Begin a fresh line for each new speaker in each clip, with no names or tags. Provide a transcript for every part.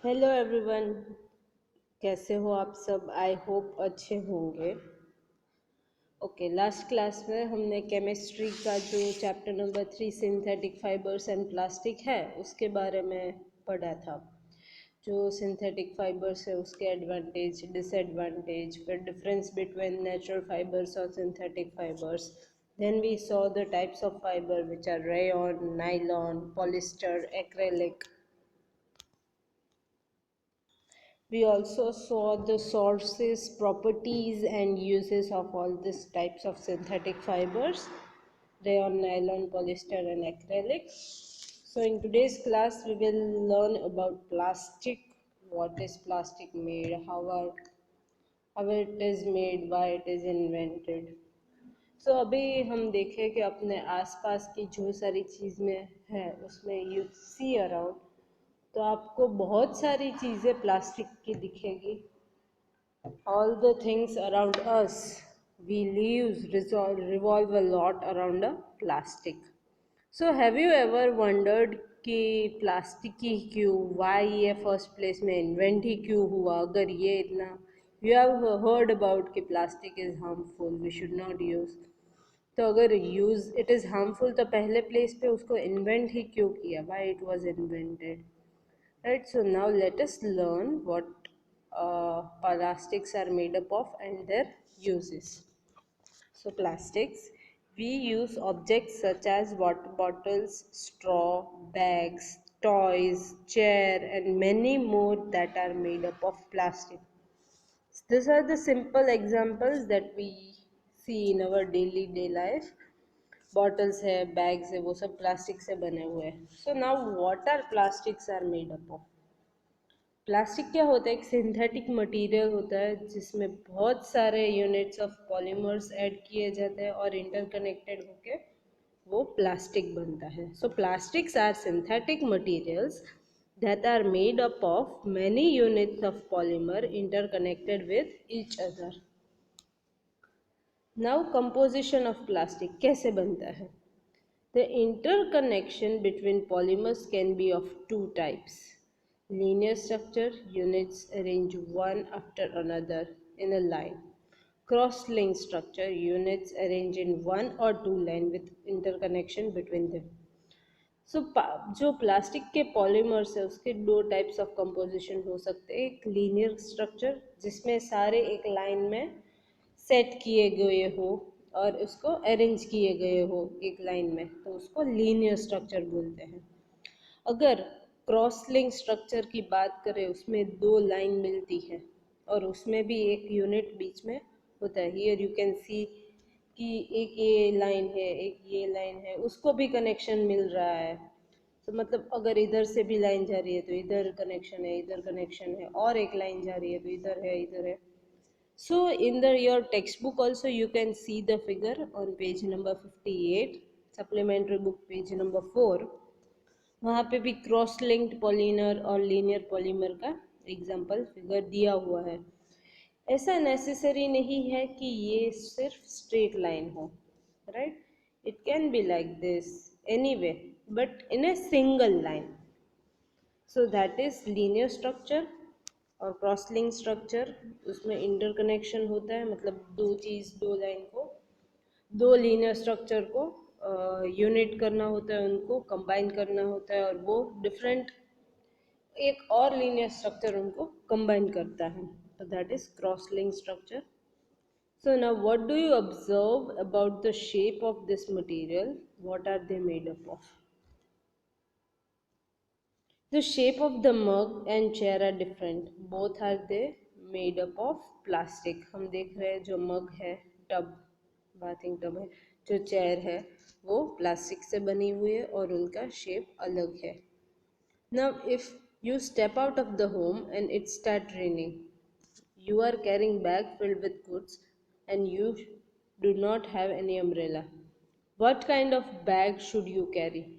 Hello everyone, कैसे हो आप सब? आई होप अच्छे होंगे। ओके, लास्ट क्लास में हमने केमिस्ट्री का जो chapter number 3 synthetic fibres and plastic है उसके बारे में पढ़ा था। जो सिंथेटिक फाइबर्स है उसके एडवांटेज, डिसएडवांटेज, फिर डिफरेंस बिटवीन नेचुरल फाइबर्स और synthetic fibres. Then we saw the types of fiber which are rayon, nylon, polyester, acrylic. We also saw the sources, properties and uses of all these types of synthetic fibers, rayon, nylon, polyester and acrylic. So in today's class we will learn about plastic, what is plastic made, how it is made, why it is invented. So अभी हम देखें कि अपने आसपास की जो सारी चीज़ें हैं उसमें you see around, तो आपको बहुत सारी चीज़ें प्लास्टिक की दिखेगी। All the things around us we revolve a lot around a plastic. So have you ever wondered कि प्लास्टिक ही क्यों, वाई ये फर्स्ट प्लेस में इन्वेंट ही क्यों हुआ? अगर ये इतना यू हैव हर्ड अबाउट कि plastic is harmful, we should not use, तो अगर यूज़ इट इज़ हार्मफुल तो पहले प्लेस पे उसको इन्वेंट ही क्यों किया, why it was invented, right? So now let us learn what plastics are made up of and their uses. So plastics, we use objects such as water bottles, straw, bags, toys, chair and many more that are made up of plastic. These are the simple examples that we see in our daily day life. Bottles है, bags है, वो सब plastic से बने हुए हैं. So now what are plastics are made up of? Plastic क्या होता है? एक सिंथेटिक मटेरियल होता है जिसमें बहुत सारे यूनिट्स ऑफ पॉलीमर्स ऐड किए जाते हैं और इंटरकनेक्टेड होके वो प्लास्टिक बनता है. So plastics are synthetic materials that are made up of many units of polymer interconnected with each other. Now composition of plastic कैसे बनता है? The interconnection between polymers can be of two types. Linear structure, units arranged one after another in a line. Cross-linked structure, units arranged in one or two lines with interconnection between them. So जो plastic के polymers है उसके दो types of composition हो सकते हैं. एक linear structure जिसमें सारे एक लाइन में सेट किए गए हो और उसको अरेंज किए गए हो एक लाइन में, तो उसको लीनियर स्ट्रक्चर बोलते हैं. अगर क्रॉस लिंक स्ट्रक्चर की बात करें उसमें दो लाइन मिलती है और उसमें भी एक यूनिट बीच में होता है. हियर यू कैन सी कि एक ये लाइन है, एक ये लाइन है, उसको भी कनेक्शन मिल रहा है. तो मतलब अगर इधर से भी लाइन जा रही है तो इधर कनेक्शन है, इधर कनेक्शन है, और एक लाइन जा रही है तो इधर है, इधर है. So in your textbook also you can see the figure on page number 58, supplementary book page number 4. वहाँ पे भी क्रॉस लिंक्ड पॉलीमर और लीनियर पॉलीमर का एग्जाम्पल फिगर दिया हुआ है. ऐसा नेसेसरी नहीं है कि ये सिर्फ स्ट्रेट लाइन हो, right? It can be like this anyway but in a single line. So that is linear structure. और क्रॉस लिंक स्ट्रक्चर, उसमें इंटरकनेक्शन होता है, मतलब दो चीज़, दो लाइन को, दो लीनियर स्ट्रक्चर को यूनिट करना होता है, उनको कंबाइन करना होता है और वो डिफरेंट एक और लीनियर स्ट्रक्चर उनको कंबाइन करता है. तो that is cross link structure. So now what do you observe about the shape of this material? What are they made up of? The shape of the mug and chair are different. Both are they made up of plastic. हम देख रहे हैं जो मग है, tub, bathing tub है, जो chair है वो प्लास्टिक से बनी हुई है और उनका शेप अलग है. Now if you step out of the home and it start raining, you are carrying bag filled with goods and you do not have any umbrella. What kind of bag should you carry?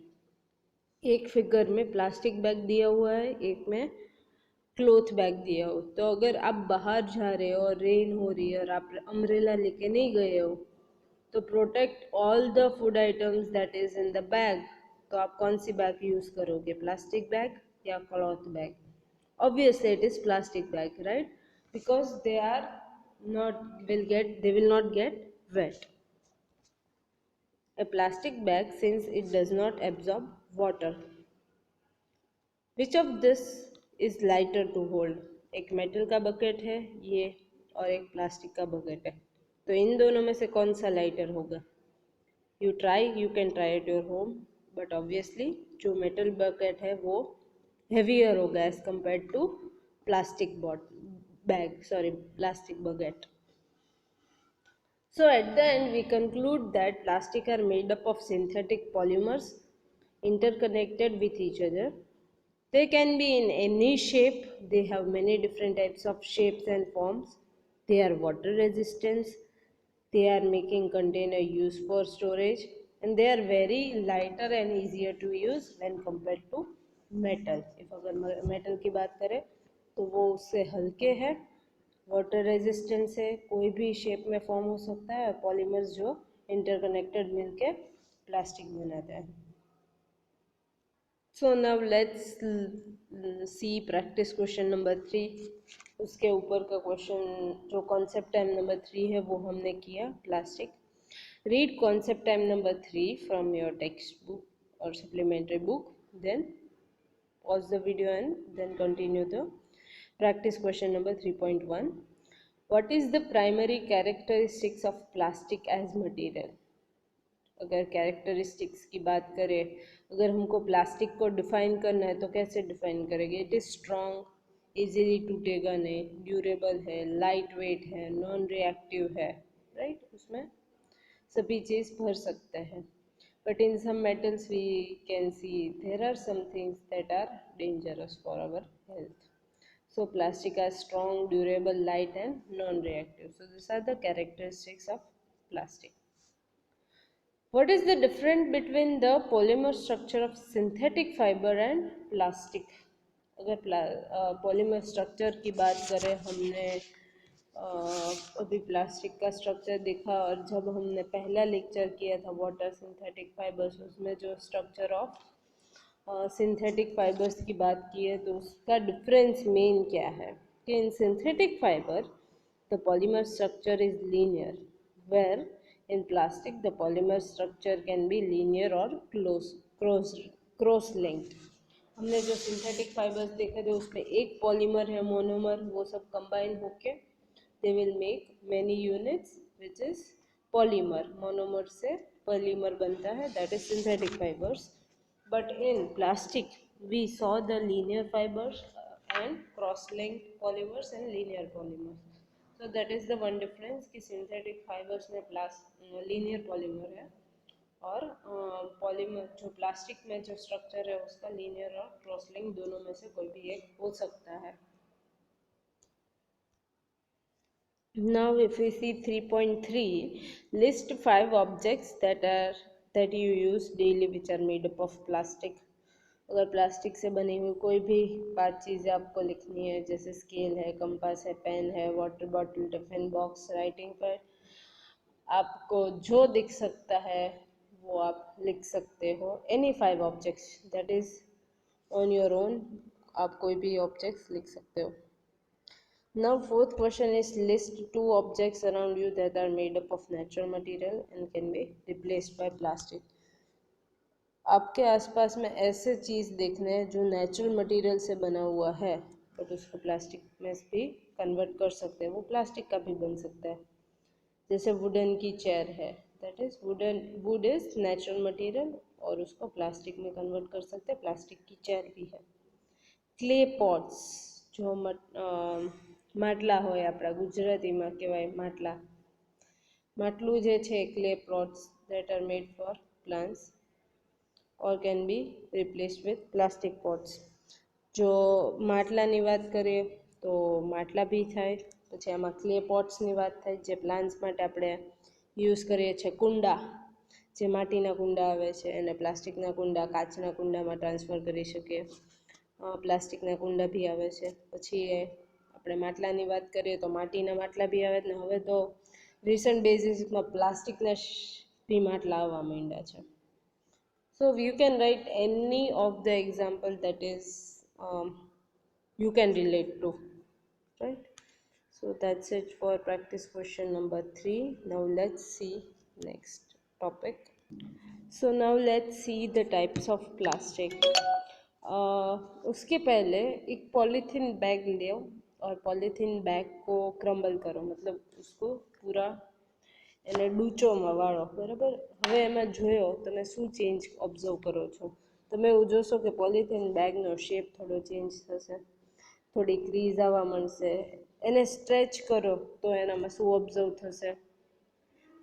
एक figure में plastic bag दिया हुआ है, एक में cloth bag दिया हो. तो अगर आप बाहर जा रहे हो और रेन हो रही है और आप अम्ब्रेला लेके नहीं गए हो तो protect all the food items that is in the bag, तो आप कौन सी बैग यूज़ करोगे, प्लास्टिक बैग या cloth bag? Obviously it is plastic bag, right? Because they will not get wet. A plastic bag, since it does not absorb water. Which of this is lighter to hold? एक metal का bucket है ये, और एक plastic का bucket है, तो इन दोनों में से कौन सा लाइटर होगा? You can try at your home, but obviously जो मेटल बकेट है वो हेवियर होगा as compare to plastic bucket. So at the end we conclude that plastic are made up of synthetic polymers interconnected with each other. They can be in any shape. They have many different types of shapes and forms. They are water resistant. They are making container used for storage, and they are very lighter and easier to use when compared to metal. If अगर metal की बात करें तो वो उससे हल्के हैं, water resistance है, कोई भी शेप में फॉर्म हो सकता है, और पॉलीमर्स जो इंटरकनेक्टेड मिलके प्लास्टिक बनाते हैं. So now let's see practice question number 3. उसके ऊपर का क्वेश्चन जो कॉन्सेप्ट टाइम नंबर 3 है वो हमने किया plastic. Read concept time number 3 from your text book और supplementary book, then pause the video and then continue the practice question number 3.1. What is the primary characteristics of plastic as material? अगर characteristics की बात करें, अगर हमको plastic को define करना है तो कैसे डिफाइन करेंगे? इट इज़ स्ट्रॉन्ग, इजीली टूटेगा नहीं, ड्यूरेबल है, लाइट वेट है, नॉन रिएक्टिव है, राइट? उसमें सभी चीज़ भर सकते हैं. But in some metals we can see there are some things that are dangerous for our health. So plastic are strong, durable, light and non-reactive. So these are the characteristics of plastic. What is the difference between the polymer structure of synthetic fiber and plastic? अगर polymer structure की बात करें, हमने अभी plastic का structure देखा, और जब हमने पहला लेक्चर किया था वाटर सिंथेटिक फाइबर्स, उसमें जो स्ट्रक्चर ऑफ सिंथेटिक फाइबर्स की बात की है, तो उसका डिफरेंस मेन क्या है कि in synthetic fibre the polymer structure is linear, where in plastic the polymer structure can be linear or cross linked. हमने जो सिंथेटिक फाइबर्स देखे थे उसमें एक पॉलीमर है, मोनोमर, वो सब कंबाइन होके they will make many units which is polymer. Monomer से पॉलीमर बनता है, that is synthetic fibres. But in plastic we saw the linear fibres and cross linked polymers and linear polymers. So that is the one difference कि synthetic fibers में linear polymer है, और polymer जो plastic में जो structure है उसका linear और क्रॉस लिंक दोनों में से कोई भी एक हो सकता है. Now if we see 3.3, list 5 objects that you use daily which are made up of plastic. अगर प्लास्टिक से बनी हुई कोई भी 5 चीज़ें आपको लिखनी है, जैसे स्केल है, कंपास है, पेन है, water bottle, tiffin box, writing pad, आपको जो दिख सकता है वो आप लिख सकते हो. Any 5 objects that is on your own, आप कोई भी ऑब्जेक्ट्स लिख सकते हो. Now fourth question is list 2 objects around you that are made up of natural material and can be replaced by plastic. आपके आसपास में ऐसे चीज़ देखने हैं जो नेचुरल मटेरियल से बना हुआ है, बट उसको प्लास्टिक में भी कन्वर्ट कर सकते हैं, वो प्लास्टिक का भी बन सकता है. जैसे वुडन की चेयर है, that is would is natural material, और उसको प्लास्टिक में कन्वर्ट कर सकते हैं, प्लास्टिक की चेयर भी है. क्ले पॉट्स, जो માટલા હોય, આપણા ગુજરાતીમાં કહેવાય માટલા, માટલું જે છે clay pots that are made for plants or can be replaced with plastic pots. જો માટલાની વાત કરીએ તો માટલા બી થાય, પછી આમાં ક્લે પોટ્સની વાત થાય જે પ્લાન્ટ્સ માટે આપણે યુઝ કરીએ છીએ. કુંડા, જે માટીના કુંડા આવે છે એને પ્લાસ્ટિકના કુંડા, કાચના કુંડામાં ટ્રાન્સફર કરી શકીએ. પ્લાસ્ટિકના કુંડા બી આવે છે. પછી આપણે માટલાની વાત કરીએ તો માટીના માટલા બી આવે, ને હવે તો રિસન્ટ બેઝિસમાં પ્લાસ્ટિકના બી માટલા આવવા માંડ્યા છે. So you can write any of the example that is you can relate to, right? So that's it for practice question number 3. Now let's see next topic. So now let's see the types of plastic. उसके पहले एक polythene bag लो और polythene bag को crumble करो, मतलब उसको पूरा એને ડૂચોમાં વાળો, બરાબર. હવે એમાં જોયો તમે શું ચેન્જ ઓબ્ઝર્વ કરો છો? તમે એવું જોશો કે પોલિથીન બેગનો શેપ થોડો ચેન્જ થશે, થોડી ક્રીઝ આવવા મળશે. એને સ્ટ્રેચ કરો તો એનામાં શું ઓબ્ઝર્વ થશે?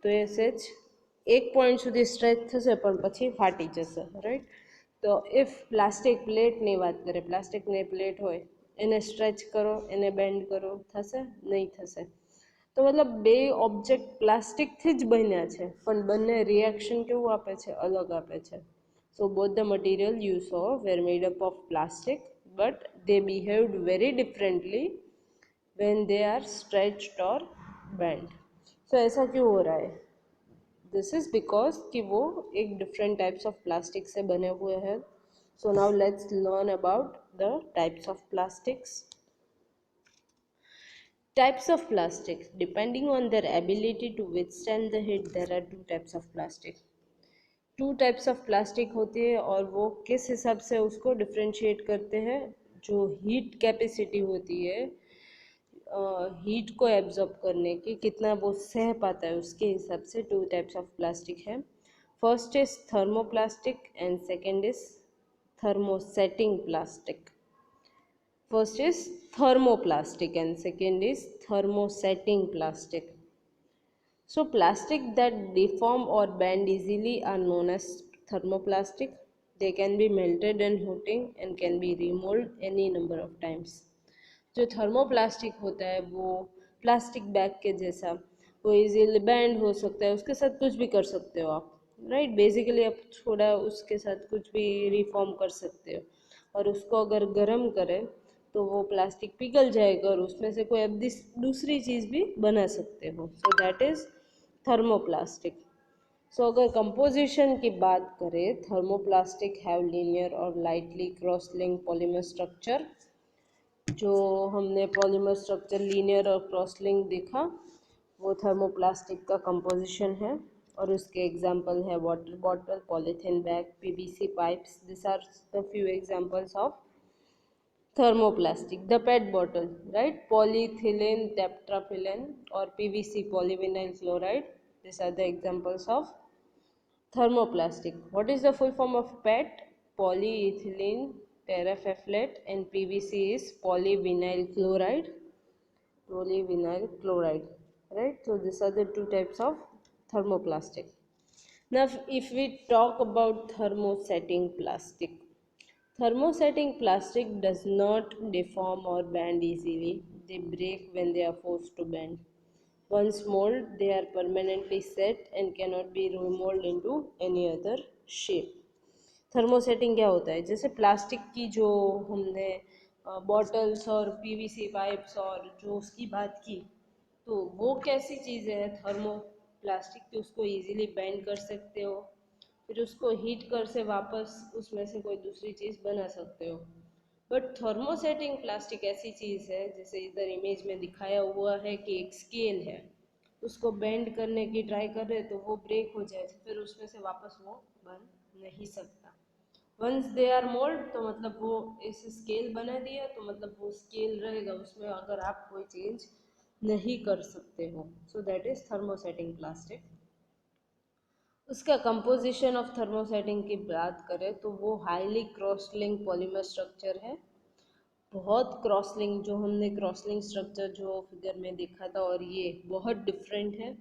તો એ સેજ એક પોઈન્ટ સુધી સ્ટ્રેચ થશે પણ પછી ફાટી જશે, રાઈટ. તો ઇફ પ્લાસ્ટિક પ્લેટની વાત કરીએ, પ્લાસ્ટિકની પ્લેટ હોય, એને સ્ટ્રેચ કરો, એને બેન્ડ કરો, થશે? નહીં થશે. તો મતલબ બે ઓબ્જેક્ટ પ્લાસ્ટિકથી જ બન્યા છે પણ બંને રિએક્શન કેવું આપે છે? અલગ આપે છે. So both the material you saw were made up of plastic but they behaved very differently when they are stretched और बेंड. सो ऐसा क्यों हो रहा है? दिस इज बिकॉज कि वो एक डिफरेंट टाइप्स ऑफ प्लास्टिक से बने हुए हैं. So now let's learn about the types of plastics. Types of plastic. Depending on their ability to withstand the heat, there are two types of plastic. Two types of plastic होती है और वो किस हिसाब से उसको डिफ्रेंशिएट करते हैं? जो हीट कैपेसिटी होती है, हीट को एब्जॉर्ब करने की, कितना वो सह पाता है, उसके हिसाब से टू टाइप्स ऑफ प्लास्टिक है. First is thermoplastic and second is thermosetting plastic. First is thermoplastic and second is thermosetting plastic. So plastic that deform or bend easily are known as thermoplastic. They can be melted and heating and can be remolded any number of times. जो thermoplastic होता है वो plastic bag के जैसा, वो easily band हो सकता है, उसके साथ कुछ भी कर सकते हो आप, राइट. बेसिकली आप थोड़ा उसके साथ कुछ भी रिफॉर्म कर सकते हो और उसको अगर गर्म करें तो वो प्लास्टिक पिघल जाएगा और उसमें से कोई अब दूसरी चीज़ भी बना सकते हो. So that is thermoplastic. So अगर कंपोजिशन की बात करें, थर्मोप्लास्टिक हैव लीनियर और lightly cross link polymer structure. जो हमने पॉलीमर स्ट्रक्चर लीनियर और क्रॉस लिंक देखा वो थर्मोप्लास्टिक का कंपोजिशन है और उसके एग्जांपल है water bottle, polythene bag, PVC pipes. This are the few examples of thermoplastic. The PET bottle, right? Polyethylene tetraphylline or PVC, polyvinyl chloride. These are the examples of thermoplastic. What is the full form of PET? Polyethylene terephthalate and PVC is polyvinyl chloride. Polyvinyl chloride, right? So these are the two types of thermoplastic. Now, if we talk about thermosetting plastic. Thermosetting plastic does not deform or bend easily. They break when they are forced to bend. Once molded, they are permanently set and cannot be remolded into any other shape. Thermosetting क्या होता है? जैसे plastic की जो हमने bottles और PVC pipes और जो उसकी बात की, तो वो कैसी चीज़ें हैं? थर्मो प्लास्टिक की, उसको इजीली बेंड कर सकते हो, फिर उसको हीट कर से वापस उसमें से कोई दूसरी चीज़ बना सकते हो. बट थर्मोसेटिंग प्लास्टिक ऐसी चीज़ है, जैसे इधर इमेज में दिखाया हुआ है कि एक स्केल है, उसको बेंड करने की ट्राई कर रहे तो वो ब्रेक हो जाए, फिर उसमें से वापस वो बन नहीं सकता. वंस दे आर मोल्ड तो मतलब वो इस स्केल बना दिया तो मतलब वो स्केल रहेगा, उसमें अगर आप कोई चेंज नहीं कर सकते हो. So that is thermosetting plastic. उसका कंपोजिशन ऑफ थर्मोसेटिंग की बात करें तो वो highly cross link polymer structure है. बहुत क्रॉस लिंक, जो हमने क्रॉस लिंक स्ट्रक्चर जो फिगर में देखा था और ये बहुत डिफरेंट है.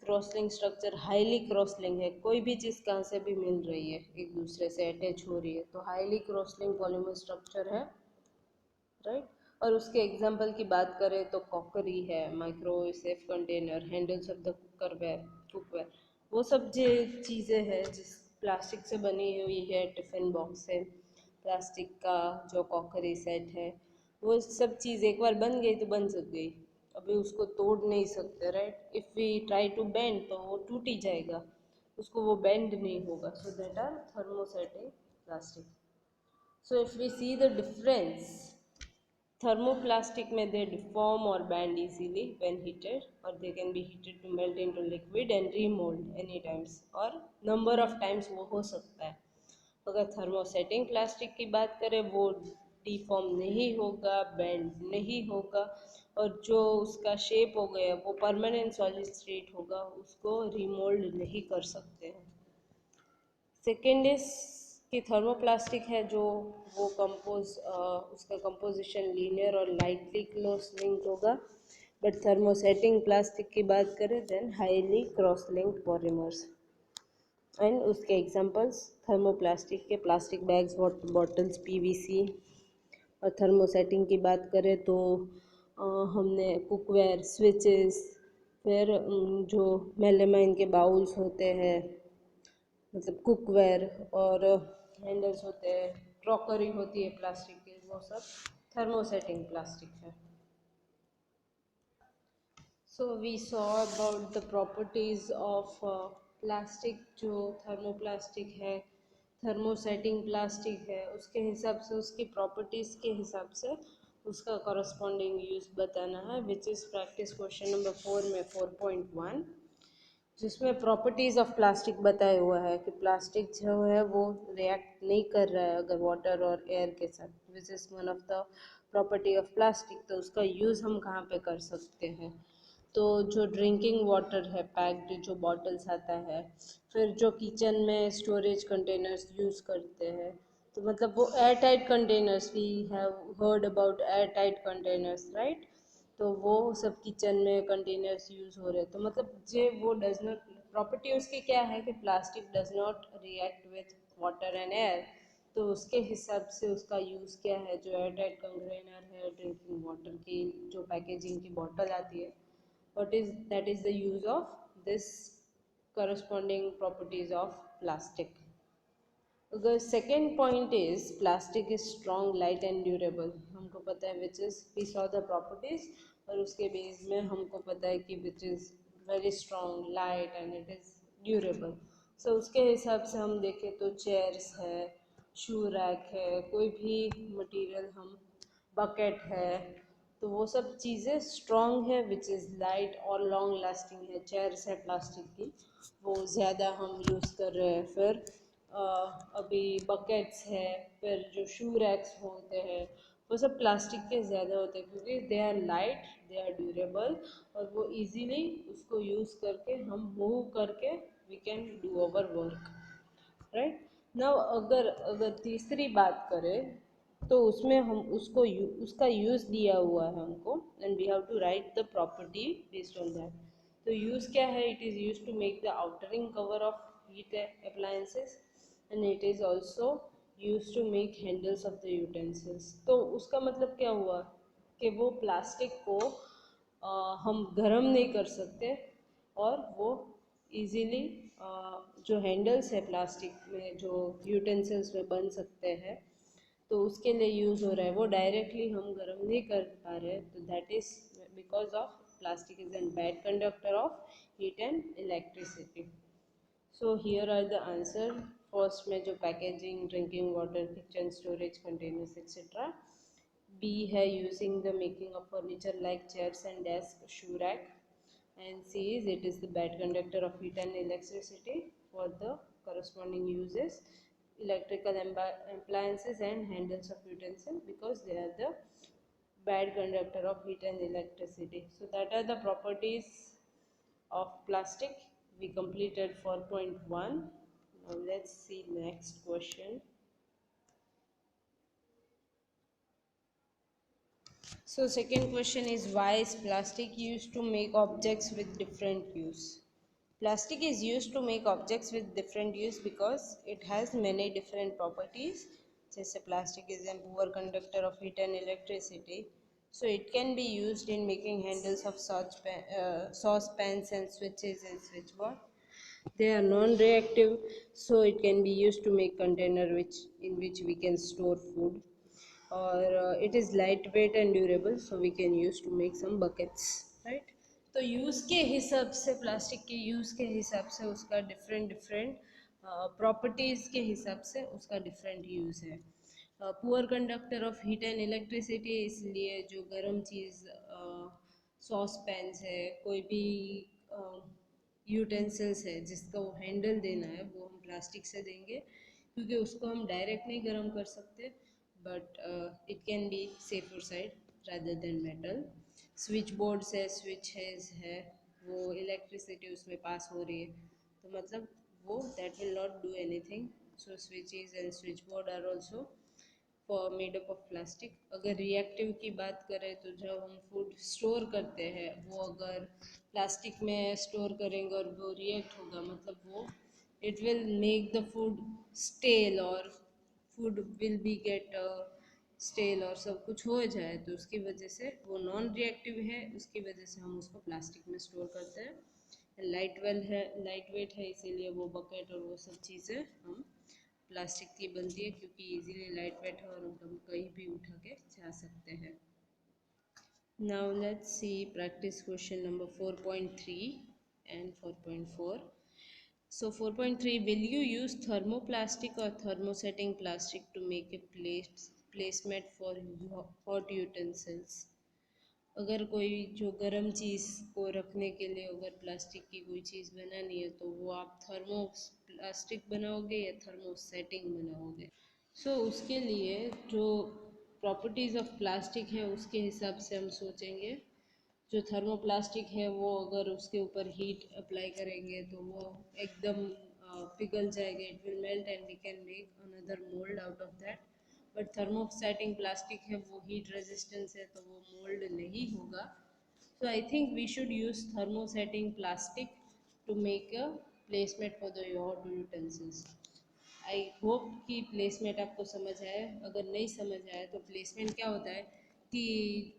Cross link structure highly cross link है, कोई भी चीज़ कहाँ से भी मिल रही है, एक दूसरे से अटैच हो रही है, तो highly cross link polymer structure है, राइट. और उसके एग्जाम्पल की बात करें तो कॉकरी है, micro safe container, handles of the cookware, वो सब जो चीज़ें हैं जिस प्लास्टिक से बनी हुई है, टिफ़िन बॉक्स है, प्लास्टिक का जो कॉकरी सेट है, वो सब चीज़ एक बार बन गई तो बन सक गई, अभी उसको तोड़ नहीं सकते, right. If we try to bend तो वो टूट ही जाएगा, उसको वो बेंड नहीं होगा. So that are thermosetting plastic. So if we see the difference Thermoplastic may they deform or bend easily when heated, or they can be heated to melt into liquid and remold any times, और number of times वो हो सकता है. अगर thermosetting plastic की बात करें वो डिफॉर्म नहीं होगा, बेंड नहीं होगा, और जो उसका शेप हो गया वो परमानेंट सॉलिड स्टेट होगा, उसको रिमोल्ड नहीं कर सकते हैं. सेकेंड इज कि थर्मोप्लास्टिक है जो वो उसका कंपोजिशन लीनियर और लाइटली क्लोज लिंक्ड होगा. बट थर्मोसेटिंग प्लास्टिक की बात करें then highly cross linked polymers. And उसके एग्जांपल्स थर्मोप्लास्टिक के प्लास्टिक बैग्स, बॉटल्स, पीवीसी. और थर्मोसेटिंग की बात करें तो हमने कुकवेयर, स्विचेस, फिर जो मेलामाइन के बाउल्स होते हैं, मतलब कुकवेयर, और हैंडल्स होते हैं, क्रॉकरी होती है प्लास्टिक की, वो सब थर्मोसेटिंग प्लास्टिक है. So we saw about the properties of plastic. जो थर्मोप्लास्टिक है, थर्मोसेटिंग प्लास्टिक है, उसके हिसाब से, उसकी प्रॉपर्टीज़ के हिसाब से उसका कॉरस्पॉन्डिंग यूज़ बताना है, which is practice question number 4 में 4.1, जिसमें प्रॉपर्टीज़ ऑफ प्लास्टिक बताया हुआ है कि प्लास्टिक जो है वो रिएक्ट नहीं कर रहा है अगर वाटर और एयर के साथ, which is one of the property of plastic. तो उसका यूज़ हम कहाँ पे कर सकते हैं? तो जो ड्रिंकिंग वाटर है, पैक्ड जो बॉटल्स आता है, फिर जो किचन में स्टोरेज कंटेनर्स यूज़ करते हैं, तो मतलब वो air tight containers, we have heard about air tight containers, right? तो वो सब किचन में कंटेनर्स यूज़ हो रहे हैं. तो मतलब जे वो डज नॉट, प्रॉपर्टी उसकी क्या है कि plastic does not react with water and air. तो उसके हिसाब से उसका यूज़ क्या है, जो एयर टाइट कंटेनर है ड्रिंकिंग वाटर की, जो पैकेजिंग की बॉटल आती है, what is that is the use of this corresponding properties of plastic. अगर second point is plastic is strong, light and durable. हमको पता है which is, we saw the properties, और उसके बेस में हमको पता है कि which is very strong, light and it is durable. So उसके हिसाब से हम देखें तो चेयर्स है, शू रैक है, कोई भी मटेरियल, हम बकेट है, तो वो सब चीज़ें स्ट्रॉन्ग है, विच इज़ लाइट और लॉन्ग लास्टिंग है. चेयर्स है प्लास्टिक की, वो ज़्यादा हम यूज़ कर रहे हैं. फिर अभी बकेट्स है, फिर जो शू रैक्स होते हैं वो सब प्लास्टिक के ज़्यादा होते हैं, क्योंकि they are light, they are durable, और वो इजीली उसको यूज़ करके हम मूव करके we can do our work, right. Now अगर अगर तीसरी बात करें तो उसमें हम उसका यूज़ दिया हुआ है हमको, and we have to write the property based on that. तो यूज़ क्या है? It is use to make the outer ring cover of heat appliances, and it is also use to make handles of the utensils. तो उसका मतलब क्या हुआ कि वो प्लास्टिक को हम गर्म नहीं कर सकते, और वो इजीली जो हैंडल्स है प्लास्टिक में, जो यूटेंसिल्स में बन सकते हैं, तो उसके लिए यूज़ हो रहा है. वो डायरेक्टली हम गर्म नहीं कर पा रहे, तो that is because of plastic is an bad conductor of heat and electricity. So here are the answer. First में जो packaging, drinking water, kitchen storage containers etcetera. B है using the making of furniture like chairs and desk, shoe rack. And C is it is the bad conductor of heat and electricity. For the corresponding uses, electrical appliances and handles of utensil, because they are the bad conductor of heat and electricity. So that are the properties of plastic. We completed 4.1. Now let's see next question. So second question is, why is plastic used to make objects with different use? Plastic is used to make objects with different use because it has many different properties. Just plastic is a poor conductor of heat and electricity. So it can be used in making handles of saucepans and switches and switchboard. They are non-reactive, so it can be used to make container in which we can store food. Or it is lightweight and durable, so we can use to make some buckets, right? तो use के हिसाब से, plastic के use के हिसाब से उसका different different properties के हिसाब से उसका डिफरेंट यूज़ है. Poor conductor of heat and electricity, इसलिए जो गर्म चीज़ सॉस पैन्स है, कोई भी यूटेंसिल्स है जिसका वो हैंडल देना है, वो हम प्लास्टिक से देंगे, क्योंकि उसको हम डायरेक्ट नहीं गर्म कर सकते, but it can be safer side rather than metal. Switch boards है, स्विचेस है, वो इलेक्ट्रिसिटी उसमें पास हो रही है, तो मतलब वो that will not do anything. So switches and switch board are also for made up of plastic. अगर रिएक्टिव की बात करें तो जब हम फूड स्टोर करते हैं, वो अगर प्लास्टिक में स्टोर करेंगे और वो रिएक्ट होगा, मतलब वो it will make the food stale, और food will be get stale और सब कुछ हो जाए, तो उसकी वजह से वो नॉन रिएक्टिव है, उसकी वजह से हम उसको प्लास्टिक में स्टोर करते हैं। लाइट वेट है, इसीलिए वो बकेट और वो सब चीज़ें हम प्लास्टिक की बनती है, क्योंकि इजीली लाइट वेट है और हम कहीं भी उठा के जा सकते हैं। Now let's see practice question number 4.3 and 4.4. So 4.3, will you use thermoplastic or thermosetting plastic to make a placement for hot utensils? अगर कोई जो गर्म चीज़ को रखने के लिए अगर प्लास्टिक की कोई चीज़ बनानी है, तो वो आप थर्मो प्लास्टिक बनाओगे या थर्मोसेटिंग बनाओगे? उसके लिए जो प्रॉपर्टीज़ ऑफ प्लास्टिक है उसके हिसाब से हम सोचेंगे। जो थर्मोप्लास्टिक है वो अगर उसके ऊपर हीट अप्लाई करेंगे तो वो एकदम पिघल जाएगा, it will melt and we can make another mould out of that. But thermosetting plastic है, वो हीट रेजिस्टेंस है, तो वो मोल्ड नहीं होगा। So I think we should use thermosetting plastic to make a placement for the your utensils. I hope कि placement आपको समझ आए। अगर नहीं समझ आए तो प्लेसमेंट क्या होता है कि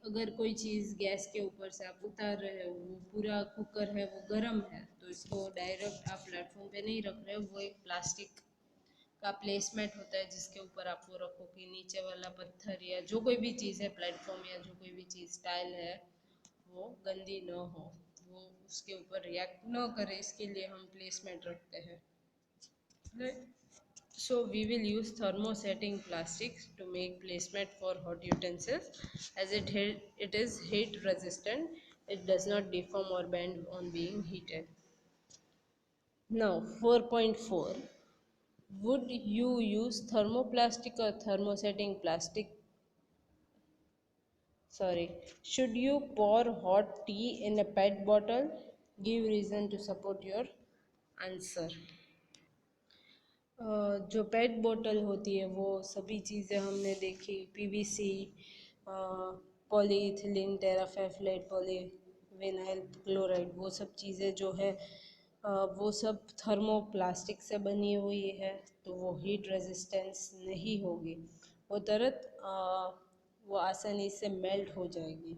अगर कोई चीज़ गैस के ऊपर से आप उतार रहे हो, वो पूरा कुकर है वो गर्म है, तो इसको डायरेक्ट आप प्लेटफॉर्म पे नहीं रख रहे हो, वो एक प्लास्टिक का प्लेसमेंट होता है जिसके ऊपर आप वो रखो कि नीचे वाला पत्थर या जो कोई भी चीज़ है, प्लेटफॉर्म या जो कोई भी चीज़ टाइल है, वो गंदी न हो, वो उसके ऊपर रिएक्ट न करे, इसके लिए हम प्लेसमेंट रखते हैं, right? So we will use thermosetting plastics to make placement for hot utensils, as it is heat resistant. It does not deform or bend on being heated. Now 4.4. Would you use thermoplastic or thermosetting plastic? Sorry. Should you pour hot tea in a PET bottle? Give reason to support your answer. जो पेट बोतल होती है वो सभी चीज़ें हमने देखी, PVC, polyethylene टेराफेफलेट, polyvinyl chloride, वो सब चीज़ें जो है वो सब थर्मोप्लास्टिक से बनी हुई है, तो वो हीट रेजिस्टेंस नहीं होगी, वो तुरंत वो आसानी से मेल्ट हो जाएगी।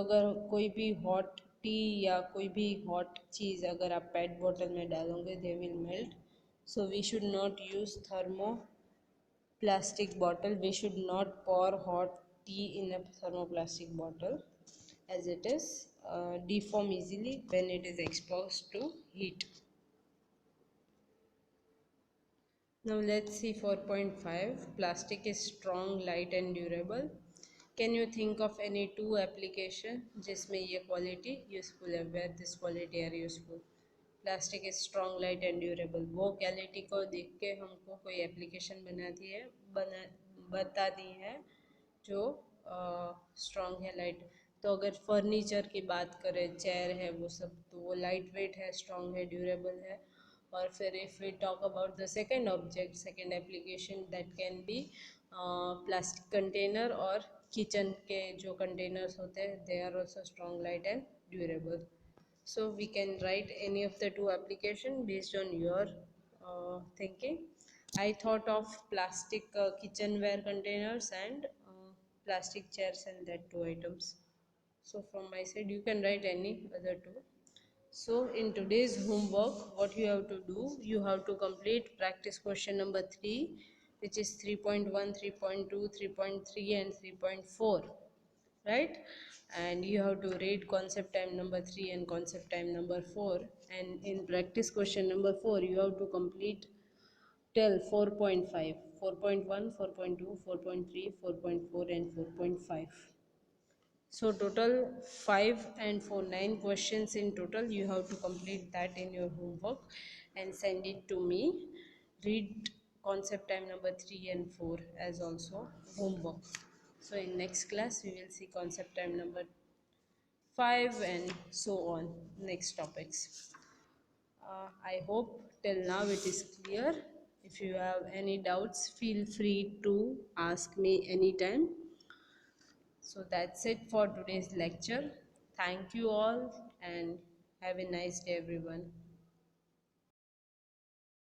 अगर कोई भी हॉट टी या कोई भी हॉट चीज़ अगर आप पेट बोतल में डालोगे, they will melt. So we should not use thermoplastic bottle. We should not pour hot tea in a thermoplastic bottle, as it is deform easily when it is exposed to heat. Now let's see 4.5. Plastic is strong, light and durable. Can you think of any two application जिसमें ये quality useful है, where this quality are useful? Plastic is strong, light and durable, वो quality को देख के हमको कोई application बता दी है जो स्ट्रॉन्ग है, लाइट। तो अगर फर्नीचर की बात करें, चेयर है, वो सब, तो वो लाइट वेट है, स्ट्रॉन्ग है, ड्यूरेबल है। और फिर if we talk about the second object, second application, that can be plastic container, और किचन के जो कंटेनर्स होते हैं, they are also strong, light and durable. So we can write any of the two application based on your thinking. I thought of plastic kitchenware containers and plastic chairs and that two items. So from my side you can write any other two. So in today's homework, what you have to do, you have to complete practice question number 3, which is 3.1, 3.2, 3.3 and 3.4. Right? And you have to read concept time number 3 and concept time number 4, and in practice question number 4 you have to complete till 4.5. 4.1, 4.2, 4.3, 4.4 and 4.5. So total 5 and 4, 9 questions in total. You have to complete that in your homework and send it to me. Read concept time number 3 and 4 as also homework. So in next class we will see concept time number 5 and so on, next topics. I hope till now it is clear. If you have any doubts, feel free to ask me anytime. So that's it for today's lecture. Thank you all and have a nice day, everyone.